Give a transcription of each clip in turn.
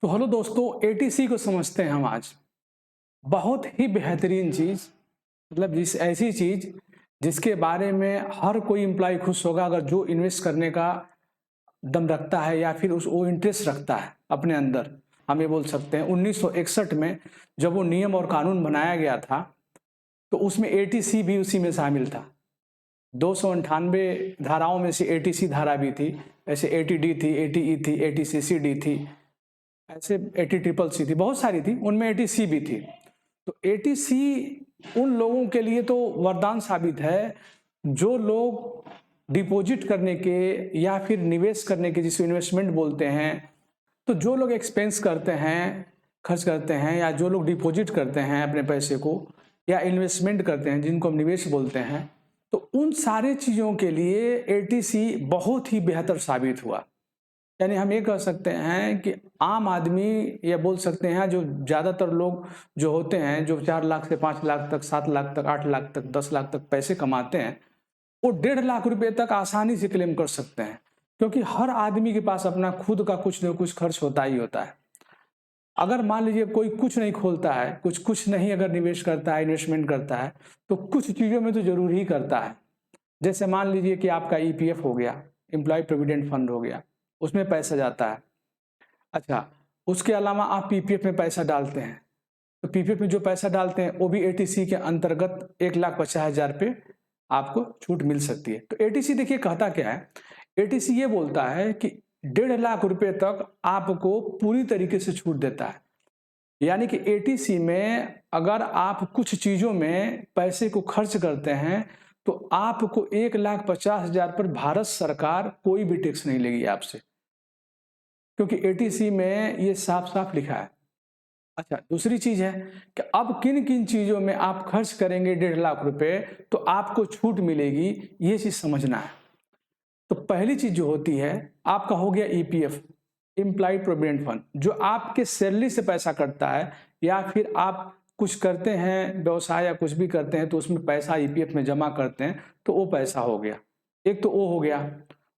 तो हेलो दोस्तों, एटीसी को समझते हैं हम आज। बहुत ही बेहतरीन चीज़, मतलब ऐसी चीज़ जिसके बारे में हर कोई एम्प्लॉय खुश होगा अगर जो इन्वेस्ट करने का दम रखता है या फिर वो इंटरेस्ट रखता है अपने अंदर। हम ये बोल सकते हैं 1961 में जब वो नियम और कानून बनाया गया था तो उसमें एटीसी भी उसी में शामिल था। 298 धाराओं में से एटीसी धारा भी थी। ऐसे एटीडी थी, एटीई थी, एटीसीसीडी थी, ऐसे एटी ट्रिपल सी थी, बहुत सारी थी, उनमें एटीसी भी थी। तो एटीसी उन लोगों के लिए तो वरदान साबित है जो लोग डिपॉजिट करने के या फिर निवेश करने के, जिसे इन्वेस्टमेंट बोलते हैं, तो जो लोग एक्सपेंस करते हैं, खर्च करते हैं, या जो लोग डिपॉजिट करते हैं अपने पैसे को या इन्वेस्टमेंट करते हैं जिनको हम निवेश बोलते हैं, तो उन सारे चीज़ों के लिए एटीसी बहुत ही बेहतर साबित हुआ। यानी हम ये कह सकते हैं कि आम आदमी, या बोल सकते हैं जो ज़्यादातर लोग जो होते हैं, जो 4 लाख से 5 लाख तक, 7 लाख तक, 8 लाख तक, 10 लाख तक पैसे कमाते हैं, वो 1.5 लाख रुपए तक आसानी से क्लेम कर सकते हैं, क्योंकि हर आदमी के पास अपना खुद का कुछ न कुछ खर्च होता ही होता है। अगर मान लीजिए कोई कुछ नहीं खोलता है, कुछ नहीं अगर निवेश करता है, इन्वेस्टमेंट करता है, तो कुछ चीज़ों में तो जरूर ही करता है। जैसे मान लीजिए कि आपका ईपीएफ हो गया, एम्प्लॉय प्रोविडेंट फंड हो गया, उसमें पैसा जाता है। अच्छा, उसके अलावा आप पीपीएफ में पैसा डालते हैं, तो पीपीएफ में जो पैसा डालते हैं वो भी एटीसी के अंतर्गत 1,50,000 पे आपको छूट मिल सकती है। तो एटीसी देखिए कहता क्या है, एटीसी ये बोलता है कि 1.5 लाख रुपए तक आपको पूरी तरीके से छूट देता है। यानी कि एटीसी में अगर आप कुछ चीज़ों में पैसे को खर्च करते हैं तो आपको 1,50,000 पर भारत सरकार कोई भी टैक्स नहीं लेगी आपसे, क्योंकि एटीसी में ये साफ साफ लिखा है। अच्छा, दूसरी चीज है कि अब किन किन चीजों में आप खर्च करेंगे 1.5 लाख रुपए तो आपको छूट मिलेगी, ये चीज समझना है। तो पहली चीज जो होती है, आपका हो गया ईपीएफ, एम्प्लॉयड प्रोविडेंट फंड, जो आपके सैलरी से पैसा कटता है, या फिर आप कुछ करते हैं व्यवसाय या कुछ भी करते हैं तो उसमें पैसा ईपीएफ में जमा करते हैं, तो वो पैसा हो गया। एक तो वो हो गया,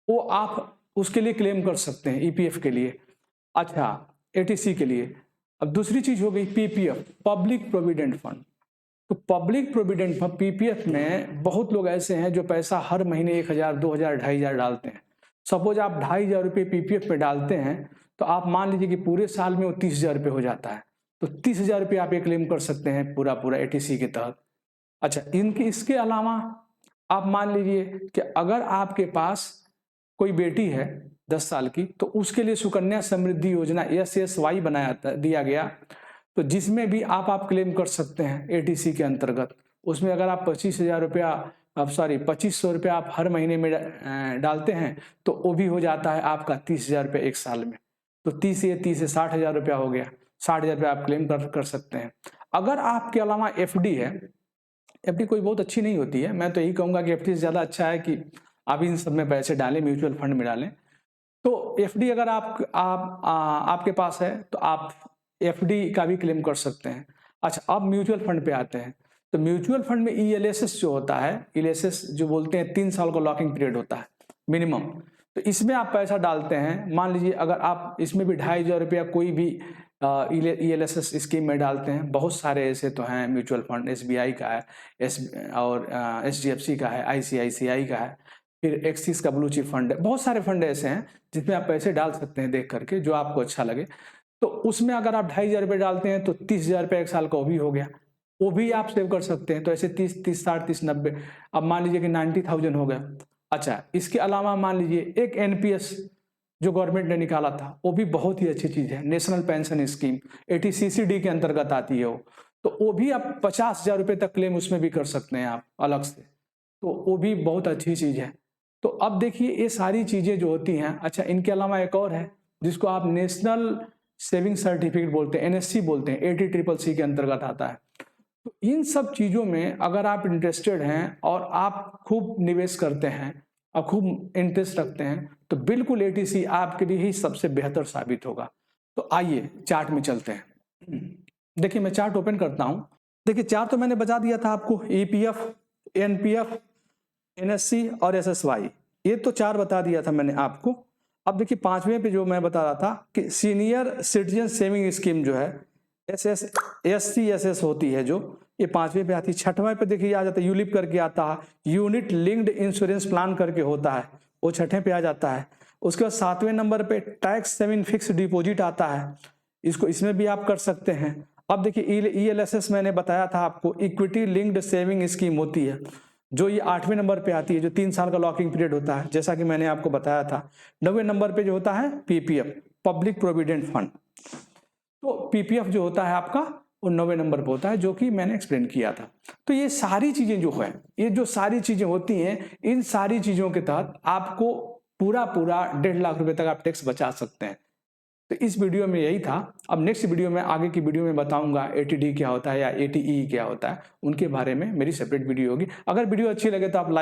वो आप उसके लिए क्लेम कर सकते हैं ईपीएफ के लिए। अच्छा, एटीसी के लिए। अब दूसरी चीज हो गई पीपीएफ, पब्लिक प्रोविडेंट फंड। तो पब्लिक प्रोविडेंट फंड पीपीएफ में बहुत लोग ऐसे हैं जो पैसा हर महीने 1,000, 2,000, 2,500 डालते हैं। सपोज आप 2,500 रुपये पीपीएफ में डालते हैं, तो आप मान लीजिए कि पूरे साल में वो 30,000 रुपये हो जाता है, तो 30,000 रुपये आप ये क्लेम कर सकते हैं पूरा पूरा एटीसी के तहत। अच्छा, इसके अलावा आप मान लीजिए कि अगर आपके पास कोई बेटी है 10 साल की, तो उसके लिए सुकन्या समृद्धि योजना SSY दिया गया, तो जिसमें भी आप क्लेम कर सकते हैं एटीसी के अंतर्गत। उसमें अगर आप 25,000 रुपया, अब सॉरी 2,500 रुपया आप हर महीने में डालते हैं, तो वो भी हो जाता है आपका 30,000 रुपये एक साल में। तो 30 से 60,000 रुपया हो गया, 60,000 रुपया आप क्लेम कर सकते हैं। अगर आपके अलावा एफडी है, एफडी कोई बहुत अच्छी नहीं होती है, मैं तो यही कहूँगा कि एफडी से ज़्यादा अच्छा है कि आप इन सब में पैसे डालें, म्यूचुअल फंड में डालें। तो एफडी अगर आपके पास है तो आप एफडी का भी क्लेम कर सकते हैं। अच्छा, अब म्यूचुअल फंड पे आते हैं। तो म्यूचुअल फंड में ईएलएसएस जो होता है, ईएलएसएस जो बोलते हैं 3 साल का लॉकिंग पीरियड होता है मिनिमम। तो इसमें आप पैसा डालते हैं, मान लीजिए अगर आप इसमें भी 2,500 रुपया कोई भी ईएलएसएस स्कीम में डालते हैं, बहुत सारे ऐसे तो हैं म्यूचुअल फंड, एसबीआई का है, और एचडीएफसी का है, आईसीआईसीआई का है, फिर एक्सिस का ब्लू चिप फंड है, बहुत सारे फंड ऐसे हैं जिसमें आप पैसे डाल सकते हैं देख करके, जो आपको अच्छा लगे। तो उसमें अगर आप 2,500 रुपये डालते हैं तो 30,000 रुपये एक साल का वो भी हो गया, वो भी आप सेव कर सकते हैं। तो ऐसे 30, 30, 60, 30, 90, अब मान लीजिए कि 90,000 हो गया। अच्छा, इसके अलावा मान लीजिए एक एनपीएस जो गवर्नमेंट ने निकाला था, वो भी बहुत ही अच्छी चीज़ है, नेशनल पेंशन स्कीम, एटीसीसीडी के अंतर्गत आती है वो। तो वो भी आप 50,000 रुपये तक क्लेम उसमें भी कर सकते हैं आप अलग से, तो वो भी बहुत अच्छी चीज़ है। तो अब देखिए ये सारी चीज़ें जो होती हैं। अच्छा, इनके अलावा एक और है जिसको आप नेशनल सेविंग सर्टिफिकेट बोलते हैं, एनएससी बोलते हैं, एटी ट्रिपल सी के अंतर्गत आता है। तो इन सब चीज़ों में अगर आप इंटरेस्टेड हैं और आप खूब निवेश करते हैं और खूब इंटरेस्ट रखते हैं, तो बिल्कुल एटीसी आपके लिए ही सबसे बेहतर साबित होगा। तो आइए चार्ट में चलते हैं। देखिए मैं चार्ट ओपन करता हूँ। देखिए चार्ट तो मैंने बता दिया था आपको, ईपीएफ, एनपीएफ, एनएससी और एसएसवाई, ये तो 4 बता दिया था मैंने आपको। अब देखिए 5वें पे जो मैं बता रहा था कि सीनियर सिटीजन सेविंग स्कीम जो है SCSS होती है जो, ये 5वें पे आती है। 6वें पे देखिए आ जाता है यूलिप करके आता है, यूनिट लिंक्ड इंश्योरेंस प्लान करके होता है, वो 6ठे पे आ जाता है। उसके बाद 7वें नंबर पे टैक्स सेविंग फिक्स डिपॉजिट आता है, इसमें भी आप कर सकते हैं। अब देखिए ELSS मैंने बताया था आपको, इक्विटी लिंक्ड सेविंग स्कीम होती है, जो ये 8वें नंबर पे आती है, जो 3 साल का लॉकिंग पीरियड होता है, जैसा कि मैंने आपको बताया था। 9वें नंबर पे जो होता है PPF, पब्लिक प्रोविडेंट फंड। तो PPF जो होता है आपका वो 9वें नंबर पे होता है, जो कि मैंने एक्सप्लेन किया था। तो ये सारी चीजें जो है, ये जो सारी चीजें होती हैं, इन सारी चीजों के तहत आपको पूरा 1.5 लाख रुपए तक आप टैक्स बचा सकते हैं। तो इस वीडियो में यही था। अब नेक्स्ट वीडियो में, आगे की वीडियो में बताऊंगा ATD क्या होता है या ATE क्या होता है, उनके बारे में मेरी सेपरेट वीडियो होगी। अगर वीडियो अच्छी लगे तो आप लाइक